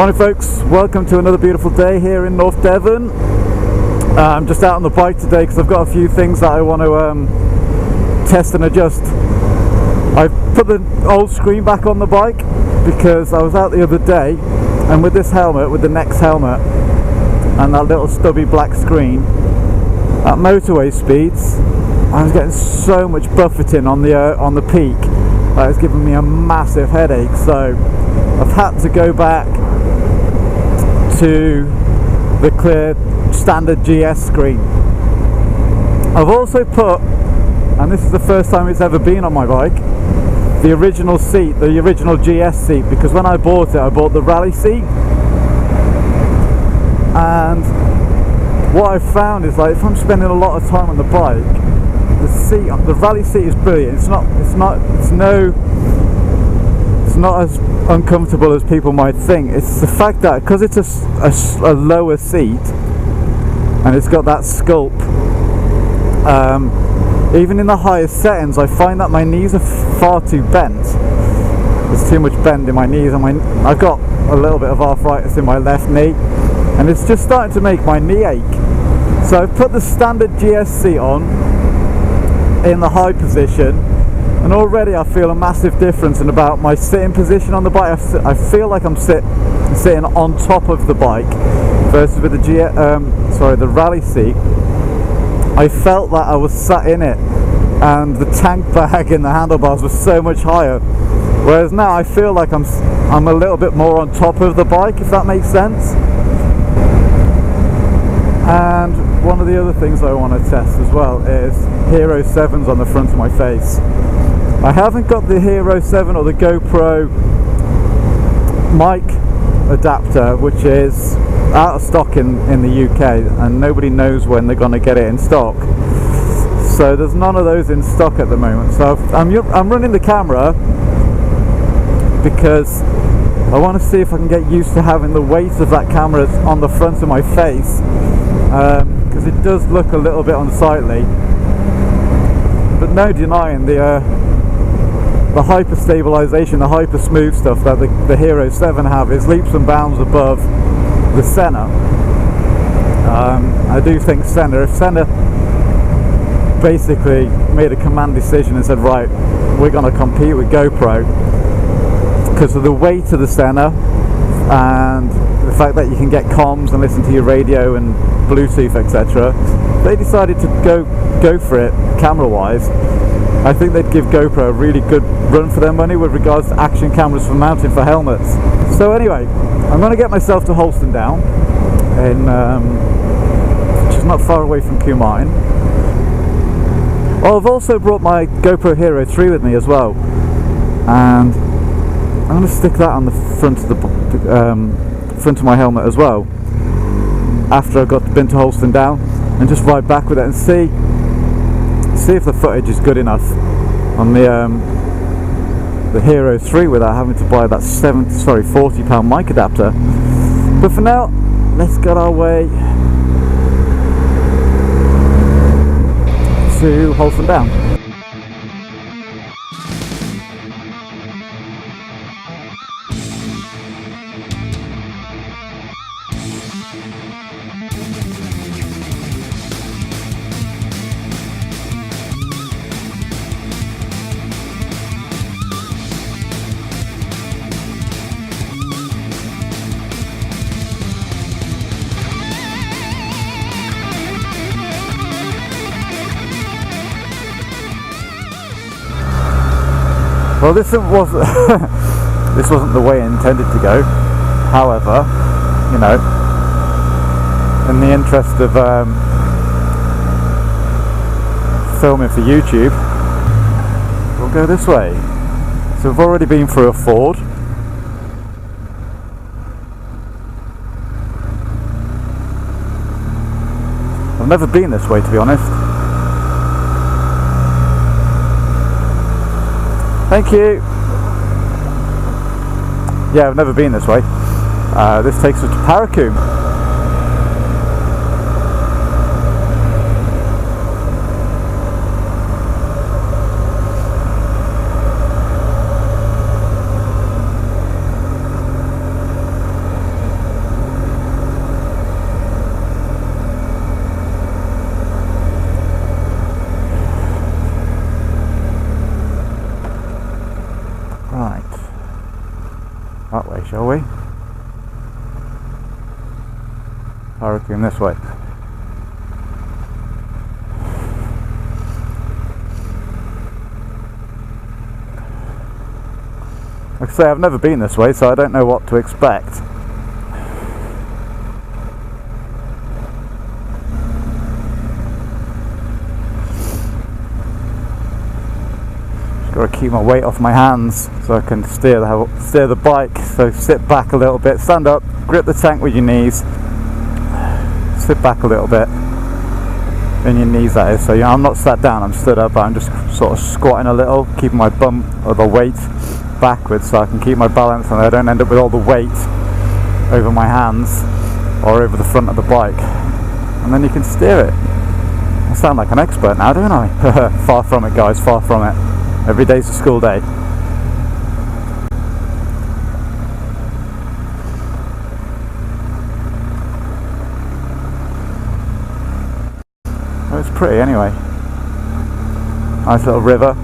Morning folks, welcome to another beautiful day here in North Devon. I'm just out on the bike today because I've got a few things that I want to test and adjust. I put the old screen back on the bike because I was out the other day, and with this helmet, with the Nex helmet and that little stubby black screen at motorway speeds, I was getting so much buffeting on the peak that it was giving me a massive headache. So I've had to go back to the clear standard GS screen. I've also put, and this is the first time it's ever been on my bike, the original seat, the original GS seat, because when I bought it, I bought the rally seat, and what I've found is, like, if I'm spending a lot of time on the bike, the rally seat is brilliant. It's not as uncomfortable as people might think. It's the fact that because it's a lower seat and it's got that sculpt, even in the highest settings, I find that my knees are far too bent. There's too much bend in my knees, and I've got a little bit of arthritis in my left knee, and it's just starting to make my knee ache. So I've put the standard GS seat on in the high position, and already I feel a massive difference in about my sitting position on the bike. I feel like I'm sitting on top of the bike versus with the rally seat. I felt that I was sat in it, and the tank bag in the handlebars was so much higher. Whereas now I feel like I'm a little bit more on top of the bike, if that makes sense. And one of the other things I want to test as well is Hero 7s on the front of my face. I haven't got the Hero 7 or the GoPro mic adapter, which is out of stock in the UK, and nobody knows when they're going to get it in stock. So there's none of those in stock at the moment. So I'm running the camera because I want to see if I can get used to having the weight of that camera on the front of my face, because it does look a little bit unsightly. But no denying the hyper stabilization, the hyper smooth stuff that the Hero 7 have is leaps and bounds above the Senna. I do think if Senna basically made a command decision and said, right, we're going to compete with GoPro because of the weight of the Senna and the fact that you can get comms and listen to your radio and Bluetooth, etc., they decided to go for it camera wise. I think they'd give GoPro a really good run for their money with regards to action cameras for mounting for helmets. So anyway, I'm going to get myself to Holston Down, which is not far away from Kumine. Oh, I've also brought my GoPro Hero 3 with me as well, and I'm going to stick that on the front of my helmet as well after I've been to Holston Down, and just ride back with it and see if the footage is good enough on the Hero 3 without having to buy that £40 mic adapter. But for now, let's get our way to Holston Down. Well, this wasn't the way I intended to go. However, you know, in the interest of filming for YouTube, we'll go this way. So we've already been through a ford. I've never been this way, to be honest. Thank you. Yeah, I've never been this way. This takes us to Paracoombe. that way, shall we? Hurricane this way. Like I say, I've never been this way, so I don't know what to expect. Just got to keep my weight off my hands so I can steer the bike. So sit back a little bit, stand up, grip the tank with your knees, sit back a little bit. In your knees, that is. So yeah, I'm not sat down, I'm stood up, but I'm just sort of squatting a little, keeping my bum or the weight backwards so I can keep my balance and I don't end up with all the weight over my hands or over the front of the bike, and then you can steer it. I sound like an expert now, don't I? Far from it, guys, far from it. Every day's a school day. Well, it's pretty anyway. Nice little river.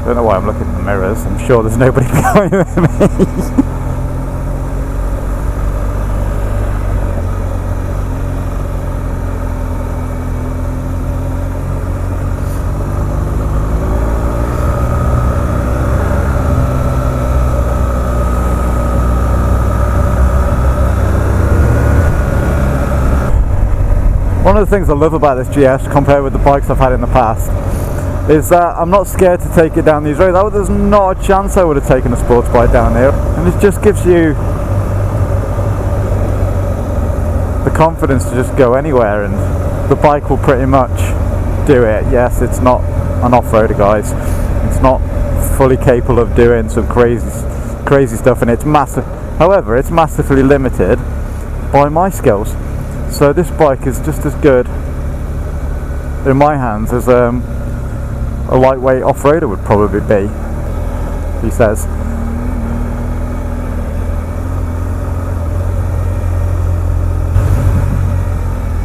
I don't know why I'm looking in the mirrors, I'm sure there's nobody behind me. One of the things I love about this GS compared with the bikes I've had in the past is that I'm not scared to take it down these roads. There's not a chance I would have taken a sports bike down here, and it just gives you the confidence to just go anywhere, and the bike will pretty much do it. Yes, it's not an off-roader, guys. It's not fully capable of doing some crazy stuff, and it's massive. However, it's massively limited by my skills. So this bike is just as good in my hands as a lightweight off-roader would probably be, he says.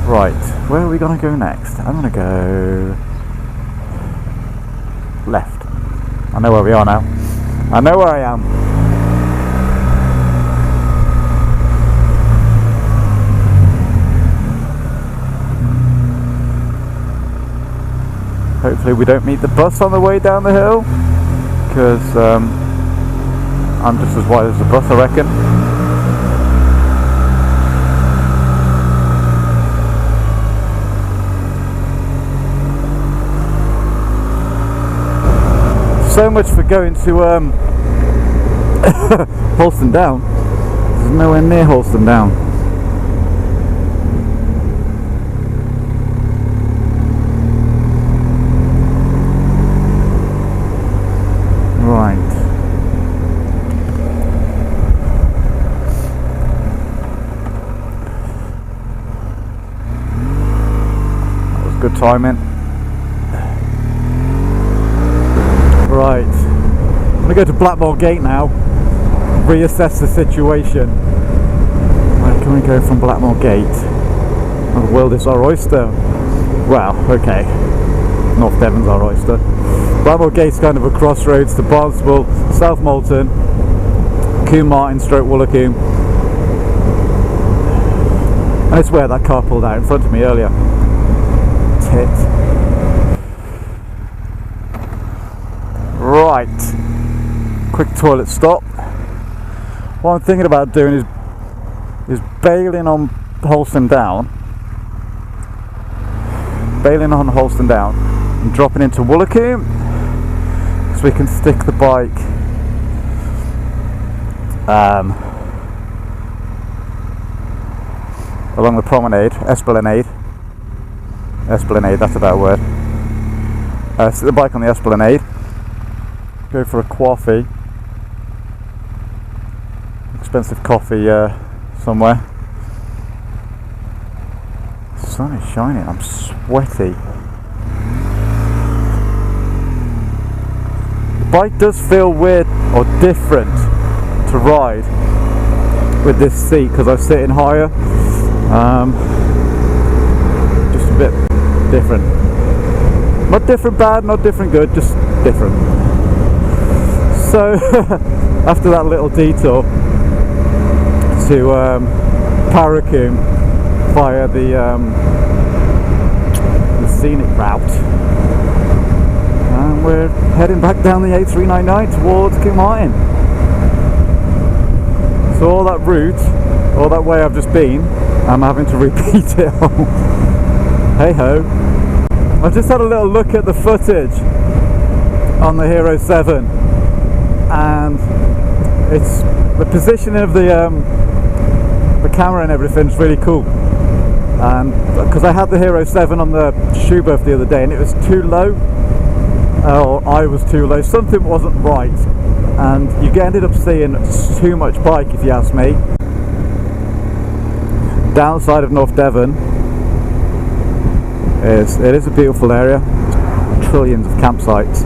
Right, where are we going to go next? I'm going to go left. I know where we are now. I know where I am. Hopefully we don't meet the bus on the way down the hill, because I'm just as wide as the bus, I reckon. So much for going to Holston Down. There's nowhere near Holston Down. Right. That was good timing. Right. I'm going to go to Blackmore Gate now, reassess the situation. Where can we go from Blackmore Gate? Oh, the world is our oyster. Well, okay. North Devon's our oyster. Blackmore Gate's kind of a crossroads to Barnstable, South Molton, Combe Martin, Woolacombe. And it's where that car pulled out in front of me earlier. Tit. Right. Quick toilet stop. What I'm thinking about doing is bailing on Holston Down bailing on Holston Down and dropping into Woolacombe, so we can stick the bike along the promenade, Esplanade, that's a better word. Stick the bike on the Esplanade, go for a coffee, expensive coffee somewhere. The sun is shining, I'm sweaty. The bike does feel weird or different to ride with this seat because I'm sitting higher. Just a bit different. Not different bad, not different good, just different. So after that little detour to Woolacombe via the scenic route, and we're heading back down the A399 towards Kilmartin. So all that route, all that way I've just been, I'm having to repeat it all. Hey ho. I just had a little look at the footage on the Hero 7, and it's the positioning of the camera and everything's really cool. And because I had the Hero 7 on the Shoeburth the other day and it was too low, or I was too low, something wasn't right, and you ended up seeing too much bike, if you ask me. Downside of North Devon is it is a beautiful area, trillions of campsites,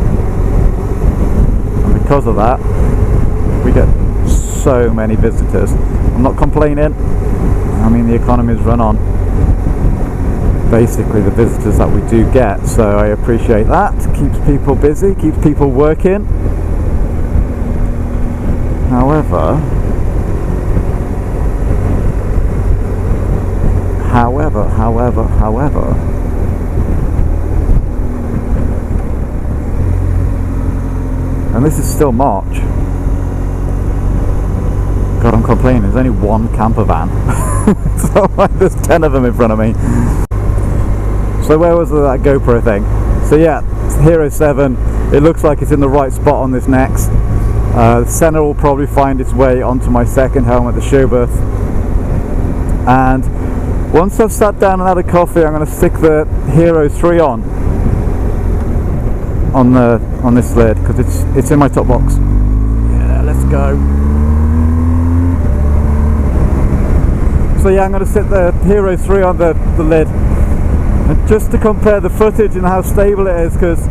and because of that we get so many visitors. I'm not complaining, I mean the economy's run on basically the visitors that we do get, so I appreciate that. Keeps people busy, keeps people working. However, and this is still March. God, I'm complaining, there's only one camper van. So like, there's 10 of them in front of me. So where was that GoPro thing? So yeah, Hero 7, it looks like it's in the right spot on this next. The center will probably find its way onto my second helmet, the Shoeburth. And once I've sat down and had a coffee, I'm going to stick the Hero 3 on this lid because it's in my top box. Yeah, let's go. So yeah, I'm going to sit the Hero 3 on the lid, and just to compare the footage and how stable it is, because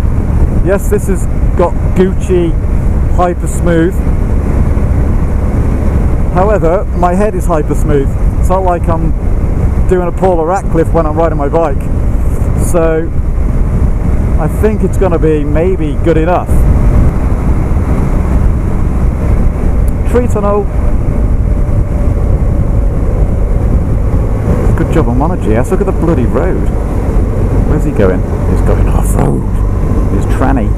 yes, this has got Gucci hyper smooth, however my head is hyper smooth. It's not like I'm doing a Paula Ratcliffe when I'm riding my bike, so I think it's going to be maybe good enough. Tree tunnel. Good job I'm on a GS. Look at the bloody road. Where's he going? He's going off road. He's tranny.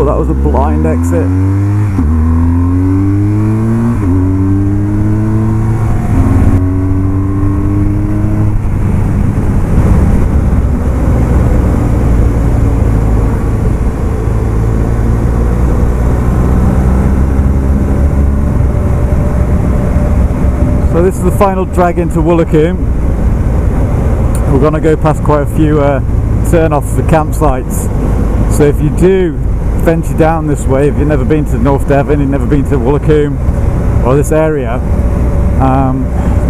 That was a blind exit. So this is the final drag into Woolacombe. We're going to go past quite a few turn-offs for campsites. So if you do venture down this way, if you've never been to North Devon, you've never been to Woolacombe or this area,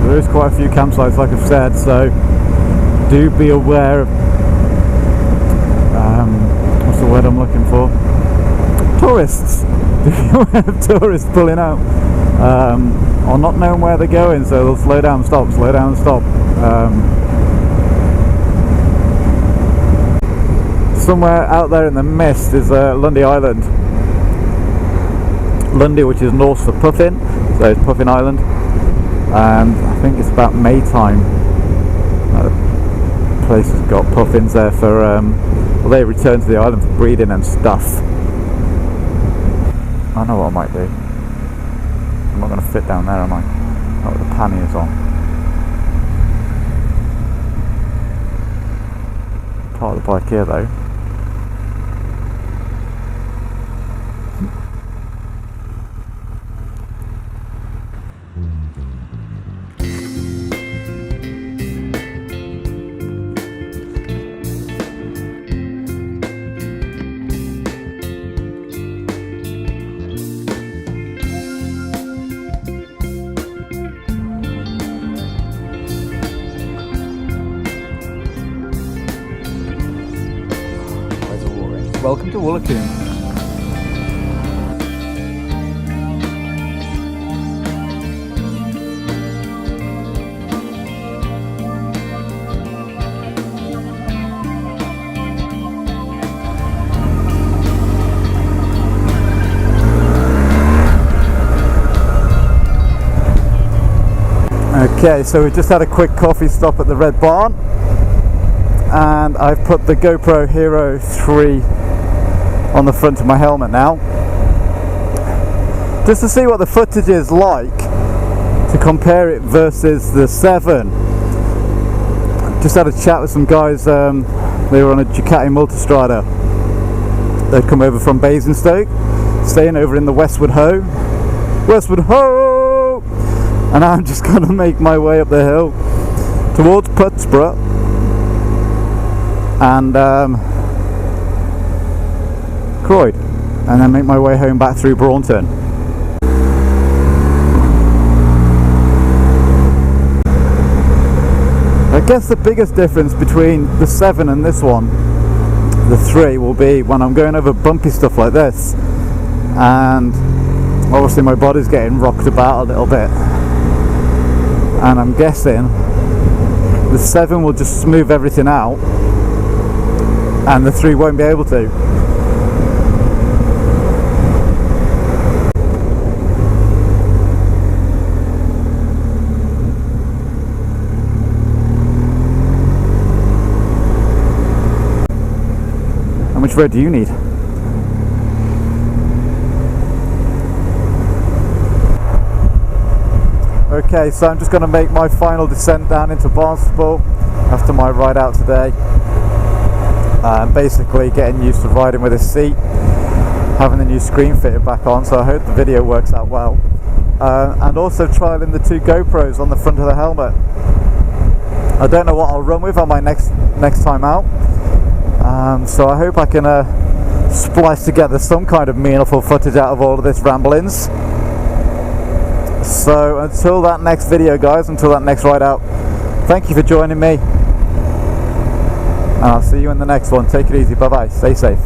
there is quite a few campsites, like I've said, so do be aware of what's the word I'm looking for? Tourists. Do be aware of tourists pulling out or not knowing where they're going, so they'll slow down, stop, slow down, stop. somewhere out there in the mist is Lundy Island. Lundy, which is Norse for puffin, so it's Puffin Island, and I think it's about May time. The place has got puffins there for, well, they return to the island for breeding and stuff. I know what I might do. I'm not going to fit down there, am I? Not with the panniers on. Part of the bike here though. Welcome to Woolacombe. Okay, so we just had a quick coffee stop at the Red Barn, and I've put the GoPro Hero 3 on the front of my helmet now, just to see what the footage is like, to compare it versus the 7. Just had a chat with some guys, they were on a Ducati Multistrada. They'd come over from Basingstoke, staying over in the Westward Ho! And I'm just going to make my way up the hill towards Putsborough and Croyd, and then make my way home back through Braunton. I guess the biggest difference between the 7 and this one, the 3, will be when I'm going over bumpy stuff like this, and obviously my body's getting rocked about a little bit, and I'm guessing the 7 will just smooth everything out and the 3 won't be able to. How much road do you need? Okay, so I'm just going to make my final descent down into Barnstaple after my ride out today. Basically getting used to riding with a seat, having the new screen fitted back on, so I hope the video works out well. And also trialing the 2 GoPros on the front of the helmet. I don't know what I'll run with on my next time out, so I hope I can splice together some kind of meaningful footage out of all of this ramblings. So until that next video guys, until that next ride out, thank you for joining me, and I'll see you in the next one. Take it easy, bye bye, stay safe.